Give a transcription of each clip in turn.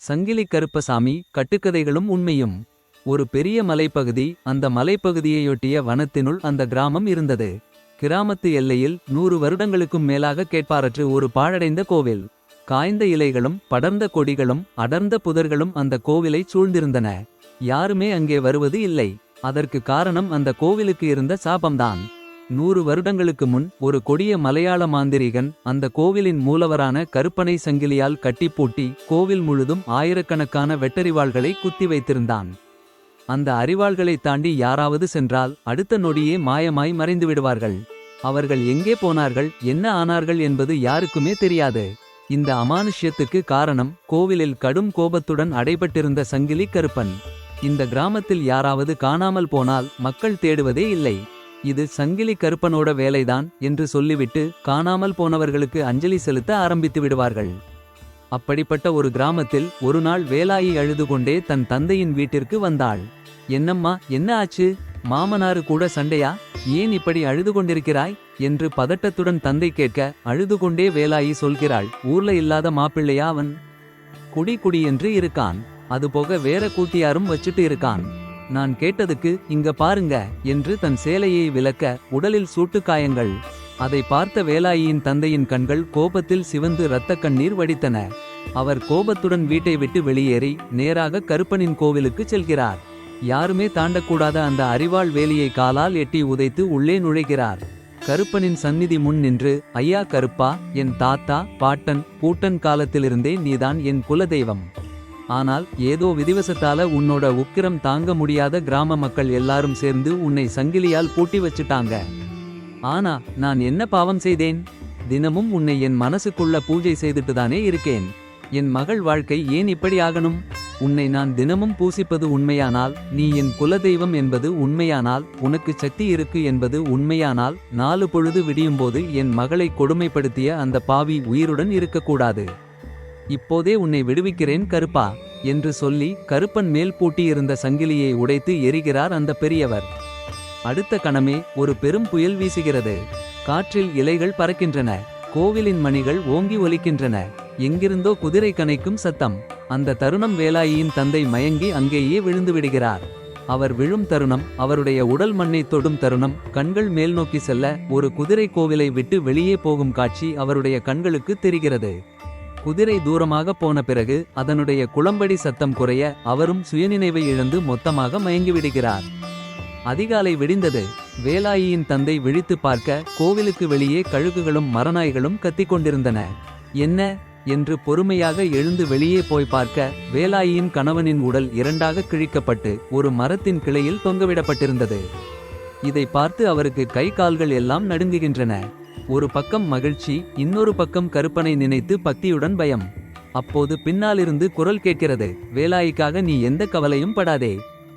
சங்கிலி கருப்பசாமி கட்டுக்கதைகளும் உண்மையும். ஒரு பெரிய மலைப்பகுதி. அந்த மலைப்பகுதியையொட்டிய வனத்தினுள் அந்த கிராமம் இருந்தது. கிராமத்து எல்லையில் 100 வருடங்களுக்கும் மேலாக கேட்பாரற்று ஒரு பாழடைந்த கோவில். காய்ந்த இலைகளும் படர்ந்த கொடிகளும் அடர்ந்த புதர்களும் அந்த கோவிலை சூழ்ந்திருந்தன. யாருமே அங்கே வருவது இல்லை. அதற்கு காரணம் அந்த கோவிலுக்கு இருந்த சாபம்தான். 100 வருடங்களுக்கு முன் ஒரு கொடிய மலையாள மாந்திரீகன் அந்த கோவிலின் மூலவரான கருப்பனை சங்கிலியால் கட்டிப்பூட்டி கோவில் முழுதும் ஆயிரக்கணக்கான வெட்டறிவாள்களை குத்தி வைத்திருந்தான். அந்த அறிவாள்களைத் தாண்டி யாராவது சென்றால் அடுத்த நொடியே மாயமாய் மறைந்து விடுவார்கள். அவர்கள் எங்கே போனார்கள், என்ன ஆனார்கள் என்பது யாருக்குமே தெரியாது. இந்த அமானுஷ்யத்துக்கு காரணம் கோவிலில் கடும் கோபத்துடன் அடைபட்டிருந்த சங்கிலி கருப்பன். இந்த கிராமத்தில் யாராவது காணாமல் போனால் மக்கள் தேடுவதே இல்லை. இது சங்கிலி கருப்பனோட வேலைதான் என்று சொல்லிவிட்டு காணாமல் போனவர்களுக்கு அஞ்சலி செலுத்த ஆரம்பித்து விடுவார்கள். அப்படிப்பட்ட ஒரு கிராமத்தில் ஒரு நாள் வேலாயி அழுது கொண்டே தன் தந்தையின் வீட்டிற்கு வந்தாள். என்னம்மா, என்ன ஆச்சு? மாமனாரு கூட சண்டையா? ஏன் இப்படி அழுது கொண்டிருக்கிறாய் என்று பதட்டத்துடன் தந்தை கேட்க அழுது கொண்டே வேலாயி சொல்கிறாள். ஊர்ல இல்லாத மாப்பிள்ளையா அவன்? குடி என்று இருக்கான். அதுபோக வேற கூட்டியாரும் வச்சுட்டு இருக்கான். நான் கேட்டதுக்கு இங்க பாருங்க என்று தன் சேலையை விலக்க உடலில் சூட்டுக்காயங்கள். அதை பார்த்த வேலாயியின் தந்தையின் கண்கள் கோபத்தில் சிவந்து இரத்த கண்ணீர் வடித்தன. அவர் கோபத்துடன் வீட்டை விட்டு வெளியேறி நேராக கருப்பனின் கோவிலுக்கு செல்கிறார். யாருமே தாண்டக்கூடாத அந்த அரிவாள் வேலியை காலால் எட்டி உதைத்து உள்ளே நுழைகிறார். கருப்பனின் சந்நிதி முன் நின்று, ஐயா கருப்பா, என் தாத்தா பாட்டன் பூட்டன் காலத்திலிருந்தே நீதான் என் குலதெய்வம். ஆனால் ஏதோ விதிவசத்தால உன்னோட உக்கிரம் தாங்க முடியாத கிராம மக்கள் எல்லாரும் சேர்ந்து உன்னை சங்கிலியால் பூட்டி வச்சுட்டாங்க. ஆனா நான் என்ன பாவம் செய்தேன்? தினமும் உன்னை என் மனசுக்குள்ள பூஜை செய்துட்டுதானே இருக்கேன். என் மகள் வாழ்க்கை ஏன் இப்படி ஆகணும்? உன்னை நான் தினமும் பூசிப்பது உண்மையானால், நீ என் குலதெய்வம் என்பது உண்மையானால், உனக்கு சக்தி இருக்கு என்பது உண்மையானால், 4 பொழுது விடியும்போது என் மகளை கொடுமைப்படுத்திய அந்த பாவி உயிருடன் இருக்கக்கூடாது. இப்போதே உன்னை விடுவிக்கிறேன் கருப்பா என்று சொல்லி கருப்பன் மேல் பூட்டியிருந்த சங்கிலியை உடைத்து எரிகிறார் அந்த பெரியவர். அடுத்த கணமே ஒரு பெரும் புயல் வீசுகிறது. காற்றில் இலைகள் பறக்கின்றன. கோவிலின் மணிகள் ஓங்கி ஒலிக்கின்றன. எங்கிருந்தோ குதிரை கனைக்கும் சத்தம். அந்த தருணம் வேலாயியின் தந்தை மயங்கி அங்கேயே விழுந்து விடுகிறார். அவர் விழும் தருணம், அவருடைய உடல் மண்ணை தொடும் தருணம், கண்கள் மேல் நோக்கி செல்ல ஒரு குதிரை கோவிலை விட்டு வெளியே போகும் காட்சி அவருடைய கண்களுக்கு தெரிகிறது. குதிரை தூரமாக போன பிறகு அதனுடைய குளம்படி சத்தம் குறைய அவரும் சுயநினைவை இழந்து மொத்தமாக மயங்கிவிடுகிறார். அதிகாலை விடிந்தது. வேலாயியின் தந்தை விழித்து பார்க்க கோவிலுக்கு வெளியே கழுகுகளும் மரநாய்களும் கத்திக்கொண்டிருந்தன. என்ன என்று பொறுமையாக எழுந்து வெளியே போய் பார்க்க வேலாயியின் கணவனின் உடல் 2ஆக கிழிக்கப்பட்டு ஒரு மரத்தின் கிளையில் தொங்கவிடப்பட்டிருந்தது. இதை பார்த்து அவருக்கு கை கால்கள் எல்லாம் நடுங்குகின்றன. ஒரு பக்கம் மகிழ்ச்சி, இன்னொரு பக்கம் கருப்பனை நினைத்து பக்தியுடன் பயம். அப்போது பின்னாலிருந்து குரல் கேட்கிறது. வேலாயிக்காக நீ எந்த கவலையும் படாதே,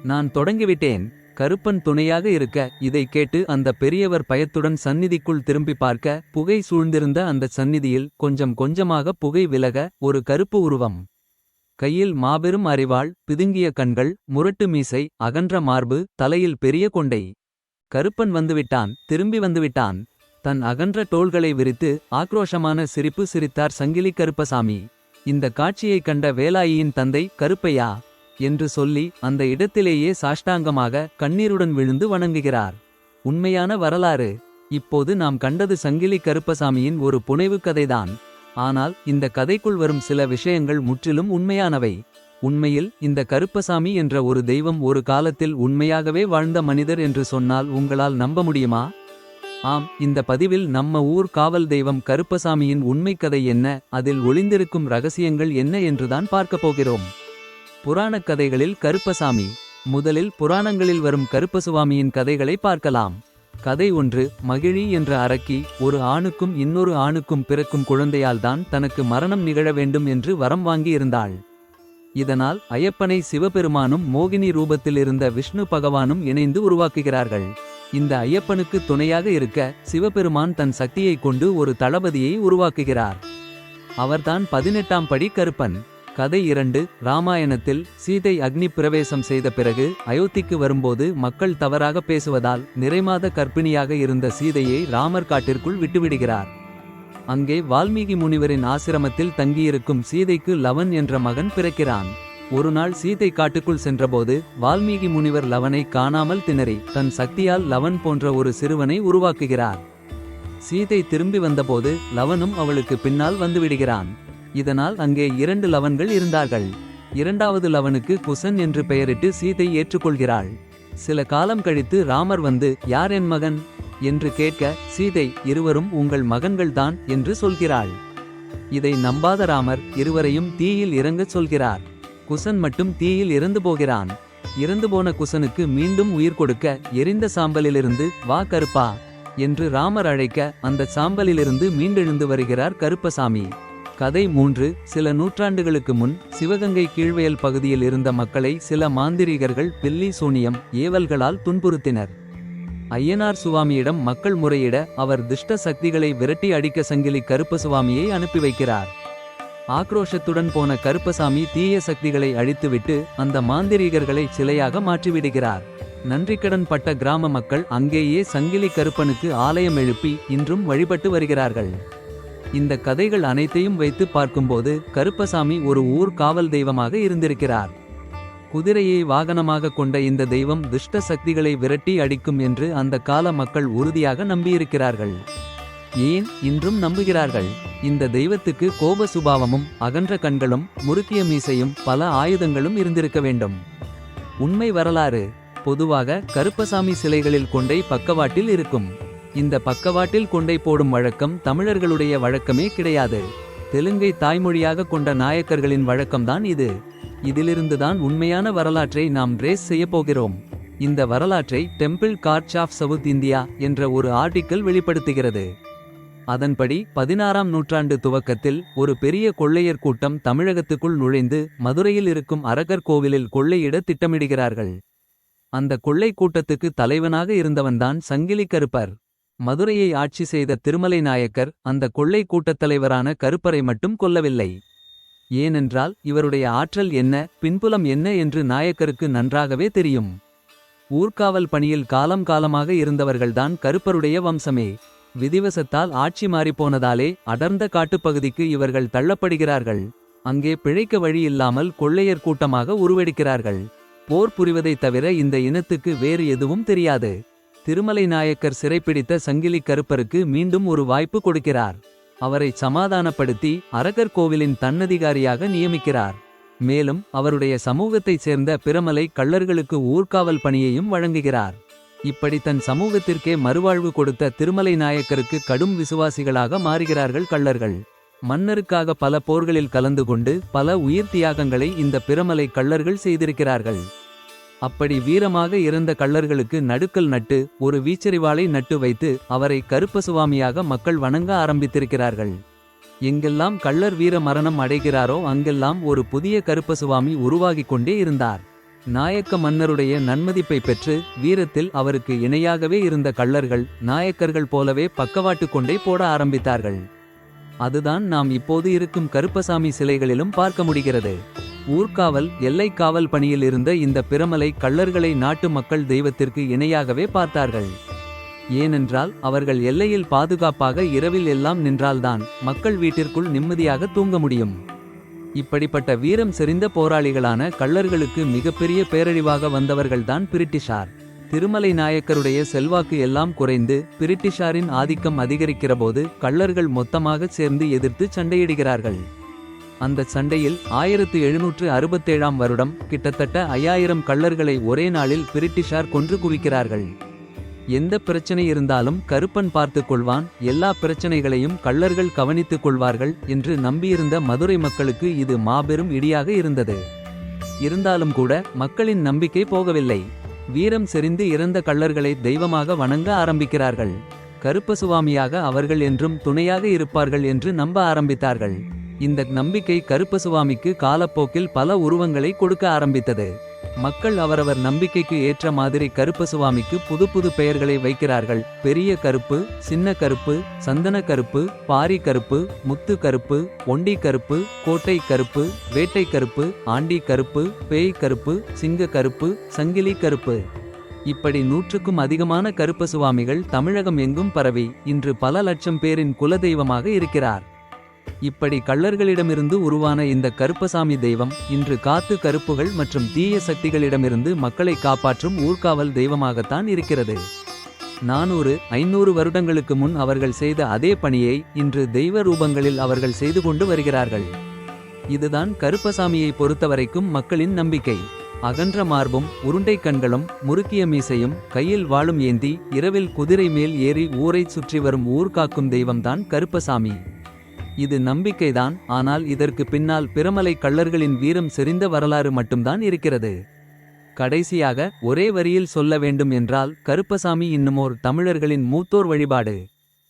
நான் தொடங்கிவிட்டேன். கருப்பன் துணையாக இருக்க. இதை கேட்டு அந்த பெரியவர் பயத்துடன் சந்நிதிக்குள் திரும்பி பார்க்க புகை சூழ்ந்திருந்த அந்த சந்நிதியில் கொஞ்சம் கொஞ்சமாக புகை விலக ஒரு கருப்பு உருவம். கையில் மாபெரும் அரிவாள், பிதுங்கிய கண்கள், முரட்டு மீசை, அகன்ற மார்பு, தலையில் பெரிய கொண்டை. கருப்பன் வந்துவிட்டான், திரும்பி வந்துவிட்டான். தன் அகன்ற தோள்களை விரித்து ஆக்ரோஷமான சிரிப்பு சிரித்தார் சங்கிலி கருப்பசாமி. இந்த காட்சியை கண்ட வேலாயியின் தந்தை, கருப்பையா என்று சொல்லி அந்த இடத்திலேயே சாஷ்டாங்கமாக கண்ணீருடன் விழுந்து வணங்குகிறார். உண்மையான வரலாறு. இப்போது நாம் கண்டது சங்கிலி கருப்பசாமியின் ஒரு புனைவு கதைதான். ஆனால் இந்த கதைக்குள் வரும் சில விஷயங்கள் முற்றிலும் உண்மையானவை. உண்மையில் இந்த கருப்பசாமி என்ற ஒரு தெய்வம் ஒரு காலத்தில் உண்மையாகவே வாழ்ந்த மனிதர் என்று சொன்னால் உங்களால் நம்ப முடியுமா? ஆம், இந்த பதிவில் நம்ம ஊர் காவல் தெய்வம் கருப்பசாமியின் உண்மைக் கதை என்ன, அதில் ஒளிந்திருக்கும் ரகசியங்கள் என்ன என்றுதான் பார்க்கப் போகிறோம். புராணக் கதைகளில் கருப்பசாமி. முதலில் புராணங்களில் வரும் கருப்பசுவாமியின் கதைகளை பார்க்கலாம். கதை 1. மகிழி என்ற அரக்கி ஒரு ஆணுக்கும் இன்னொரு ஆணுக்கும் பிறக்கும் குழந்தையால்தான் தனக்கு மரணம் நிகழ வேண்டும் என்று வரம் வாங்கி இருந்தாள். இதனால் ஐயப்பனை சிவபெருமானும் மோகினி ரூபத்தில் இருந்த விஷ்ணு பகவானும் இணைந்து உருவாக்குகிறார்கள். இந்த ஐயப்பனுக்கு துணையாக இருக்க சிவபெருமான் தன் சக்தியை கொண்டு ஒரு தளபதியை உருவாக்குகிறார். அவர்தான் 18ஆம் படி கருப்பன். கதை 2. ராமாயணத்தில் சீதை அக்னி பிரவேசம் செய்த பிறகு அயோத்திக்கு வரும்போது மக்கள் தவறாக பேசுவதால் நிறைமாத கர்ப்பிணியாக இருந்த சீதையை ராமர் காட்டிற்குள் விட்டுவிடுகிறார். அங்கே வால்மீகி முனிவரின் ஆசிரமத்தில் தங்கியிருக்கும் சீதைக்கு லவன் என்ற மகன் பிறக்கிறான். ஒருநாள் சீதை காட்டுக்குள் சென்றபோது வால்மீகி முனிவர் லவனை காணாமல் திணறி தன் சக்தியால் லவன் போன்ற ஒரு சிறுவனை உருவாக்குகிறார். சீதை திரும்பி வந்தபோது லவனும் அவளுக்கு பின்னால் வந்துவிடுகிறான். இதனால் அங்கே 2 லவன்கள் இருந்தார்கள். இரண்டாவது லவனுக்கு குசன் என்று பெயரிட்டு சீதை ஏற்றுக்கொள்கிறாள். சில காலம் கழித்து ராமர் வந்து யார் என் மகன் என்று கேட்க சீதை இருவரும் உங்கள் மகன்கள்தான் என்று சொல்கிறாள். இதை நம்பாத ராமர் இருவரையும் தீயில் இறங்கச் சொல்கிறார். குசன் மட்டும் தீயில் இறந்து போகிறான். இறந்து போன குசனுக்கு மீண்டும் உயிர் கொடுக்க எரிந்த சாம்பலிலிருந்து வா கருப்பா என்று ராமர் அழைக்க அந்த சாம்பலிலிருந்து மீண்டெழுந்து வருகிறார் கருப்பசாமி. கதை 3. சில நூற்றாண்டுகளுக்கு முன் சிவகங்கை கீழ்வயல் பகுதியில் இருந்த மக்களை சில மாந்திரீகர்கள் பில்லி சூனியம் ஏவல்களால் துன்புறுத்தினர். ஐயனார் சுவாமியிடம் மக்கள் முறையிட அவர் துஷ்ட சக்திகளை விரட்டி அடிக்க சங்கிலி கருப்பசுவாமியை அனுப்பி வைக்கிறார். ஆக்ரோஷத்துடன் போன கருப்பசாமி தீய சக்திகளை அழித்துவிட்டு அந்த மாந்திரீகர்களை சிலையாக மாற்றிவிடுகிறார். நன்றிக்கடன் பட்ட கிராம மக்கள் அங்கேயே சங்கிலி கருப்பனுக்கு ஆலயம் எழுப்பி இன்றும் வழிபட்டு வருகிறார்கள். இந்த கதைகள் அனைத்தையும் வைத்து பார்க்கும்போது கருப்பசாமி ஒரு ஊர் காவல் தெய்வமாக இருந்திருக்கிறார். குதிரையை வாகனமாக கொண்ட இந்த தெய்வம் துஷ்ட சக்திகளை விரட்டி அடிக்கும் என்று அந்த கால மக்கள் உறுதியாக நம்பியிருக்கிறார்கள். ஏன் இன்றும் நம்புகிறார்கள். இந்த தெய்வத்துக்கு கோப சுபாவமும் அகன்ற கண்களும் முறுக்கிய மீசையும் பல ஆயுதங்களும் இருந்திருக்க வேண்டும். உண்மை வரலாறு. பொதுவாக கருப்பசாமி சிலைகளில் கொண்டை பக்கவாட்டில் இருக்கும். இந்த பக்கவாட்டில் கொண்டை போடும் வழக்கம் தமிழர்களுடைய வழக்கமே கிடையாது. தெலுங்கை தாய்மொழியாக கொண்ட நாயக்கர்களின் வழக்கம்தான் இது. இதிலிருந்துதான் உண்மையான வரலாற்றை நாம் ரேஸ் செய்ய போகிறோம். இந்த வரலாற்றை டெம்பிள் கார்ச் ஆஃப் சவுத் இந்தியா என்ற ஒரு ஆர்டிக்கிள் வெளிப்படுத்துகிறது. அதன்படி 16ஆம் நூற்றாண்டு துவக்கத்தில் ஒரு பெரிய கொள்ளையர் கூட்டம் தமிழகத்துக்குள் நுழைந்து மதுரையில் இருக்கும் அரகர் கோவிலில் கொள்ளையிட திட்டமிடுகிறார்கள். அந்த கொள்ளை கூட்டத்துக்கு தலைவனாக இருந்தவன்தான் சங்கிலி கருப்பர். மதுரையை ஆட்சி செய்த திருமலை நாயக்கர் அந்த கொள்ளை கூட்டத்தலைவரான கருப்பரை மட்டும் கொல்லவில்லை. ஏனென்றால் இவருடைய ஆற்றல் என்ன பின்புலம் என்ன என்று நாயக்கருக்கு நன்றாகவே தெரியும். ஊர்காவல் பணியில் காலம் காலமாக இருந்தவர்கள்தான் கருப்பருடைய வம்சமே. விதிவசத்தால் ஆட்சி மாறிப்போனதாலே அடர்ந்த காட்டுப்பகுதிக்கு இவர்கள் தள்ளப்படுகிறார்கள். அங்கே பிழைக்க வழி இல்லாமல் கொள்ளையர் கூட்டமாக உருவெடுக்கிறார்கள். போர் புரிவதைத் தவிர இந்த இனத்துக்கு வேறு எதுவும் தெரியாது. திருமலை நாயக்கர் சிறைப்பிடித்த சங்கிலி கருப்பருக்கு மீண்டும் ஒரு வாய்ப்பு கொடுக்கிறார். அவரை சமாதானப்படுத்தி அரகர் கோவிலின் தன்னதிகாரியாக நியமிக்கிறார். மேலும் அவருடைய சமூகத்தைச் சேர்ந்த பிரமலை கள்ளர்களுக்கு ஊர்காவல் பணியையும் வழங்குகிறார். இப்படி தன் சமூகத்திற்கே மறுவாழ்வு கொடுத்த திருமலை நாயக்கருக்கு கடும் விசுவாசிகளாக மாறுகிறார்கள் கள்ளர்கள். மன்னருக்காக பல போர்களில் கலந்து கொண்டு பல உயிர் தியாகங்களை இந்த பிரமலை கள்ளர்கள் செய்திருக்கிறார்கள். அப்படி வீரமாக இறந்த கள்ளர்களுக்கு நடுக்கல் நட்டு ஒரு வீச்சரிவாளை நட்டு வைத்து அவரை கருப்பசுவாமியாக மக்கள் வணங்க ஆரம்பித்திருக்கிறார்கள். எங்கெல்லாம் கள்ளர் வீர மரணம் அடைகிறாரோ அங்கெல்லாம் ஒரு புதிய கருப்பசுவாமி உருவாகிக் கொண்டே இருந்தார். நாயக்க மன்னருடைய நன்மதிப்பை பெற்று வீரத்தில் அவருக்கு இணையாகவே இருந்த கள்ளர்கள் நாயக்கர்கள் போலவே பக்கவாட்டு கொண்டே போட ஆரம்பித்தார்கள். அதுதான் நாம் இப்போது இருக்கும் கருப்பசாமி சிலைகளிலும் பார்க்க முடிகிறது. ஊர்காவல் எல்லை காவல் பணியில் இருந்த இந்த பிரமலை கள்ளர்களை நாட்டு மக்கள் தெய்வத்திற்கு இணையாகவே பார்த்தார்கள். ஏனென்றால் அவர்கள் எல்லையில் பாதுகாப்பாக இரவில் எல்லாம் நின்றால்தான் மக்கள் வீட்டிற்குள் நிம்மதியாக தூங்க முடியும். இப்படிப்பட்ட வீரம் செறிந்த போராளிகளான கள்ளர்களுக்கு மிகப்பெரிய பேரழிவாக வந்தவர்கள்தான் பிரிட்டிஷார். திருமலை நாயக்கருடைய செல்வாக்கு எல்லாம் குறைந்து பிரிட்டிஷாரின் ஆதிக்கம் அதிகரிக்கிறபோது கள்ளர்கள் மொத்தமாக சேர்ந்து எதிர்த்து சண்டையிடுகிறார்கள். அந்த சண்டையில் 1767ஆம் வருடம் கிட்டத்தட்ட 5000 கள்ளர்களை ஒரே நாளில் பிரிட்டிஷார் கொன்று குவிக்கிறார்கள். எந்த பிரச்சனை இருந்தாலும் கருப்பன் பார்த்து கொள்வான், எல்லா பிரச்சனைகளையும் கள்ளர்கள் கவனித்துக் கொள்வார்கள் என்று நம்பியிருந்த மதுரை மக்களுக்கு இது மாபெரும் இடியாக இருந்தது. இருந்தாலும் கூட மக்களின் நம்பிக்கை போகவில்லை. வீரம் செறிந்து இறந்த கள்ளர்களை தெய்வமாக வணங்க ஆரம்பிக்கிறார்கள். கருப்பசுவாமியாக அவர்கள் என்றும் துணையாக இருப்பார்கள் என்று நம்ப ஆரம்பித்தார்கள். இந்த நம்பிக்கை கருப்பசுவாமிக்கு காலப்போக்கில் பல உருவங்களை கொடுக்க ஆரம்பித்தது. மக்கள் அவரவர் நம்பிக்கைக்கு ஏற்ற மாதிரி கருப்பசுவாமிக்கு புது புது பெயர்களை வைக்கிறார்கள். பெரிய கருப்பு, சின்ன கருப்பு, சந்தன கருப்பு, பாரி கருப்பு, முத்து கருப்பு, ஒண்டி கருப்பு, கோட்டை கருப்பு, வேட்டை கருப்பு, ஆண்டி கருப்பு, பேய் கருப்பு, சிங்க கருப்பு, சங்கிலி கருப்பு. இப்படி 100க்கும் அதிகமான கருப்பசுவாமிகள் தமிழகம் எங்கும் பரவி இன்று பல லட்சம் பேரின் குலதெய்வமாக இருக்கிறார். இப்படி கள்ளர்களிடமிருந்து உருவான இந்த கருப்பசாமி தெய்வம் இன்று காத்து கருப்புகள் மற்றும் தீய சக்திகளிடமிருந்து மக்களை காப்பாற்றும் ஊர்காவல் தெய்வமாகத்தான் இருக்கிறது. 400-500 வருடங்களுக்கு முன் அவர்கள் செய்த அதே பணியை இன்று தெய்வ ரூபங்களில் அவர்கள் செய்து கொண்டு வருகிறார்கள். இதுதான் கருப்பசாமியை பொறுத்தவரைக்கும் மக்களின் நம்பிக்கை. அகன்ற மார்பும் உருண்டை கண்களும் முறுக்கிய மீசையும் கையில் வாளும் ஏந்தி இரவில் குதிரை மேல் ஏறி ஊரைச் சுற்றி வரும் ஊர்காக்கும் தெய்வம்தான் கருப்பசாமி. இது நம்பிக்கைதான். ஆனால் இதற்கு பின்னால் பிரமலை கள்ளர்களின் வீரம் செறிந்த வரலாறு மட்டும்தான் இருக்கிறது. கடைசியாக ஒரே வரியில் சொல்ல வேண்டும் என்றால் கருப்பசாமி இன்னுமோர் தமிழர்களின் மூத்தோர் வழிபாடு.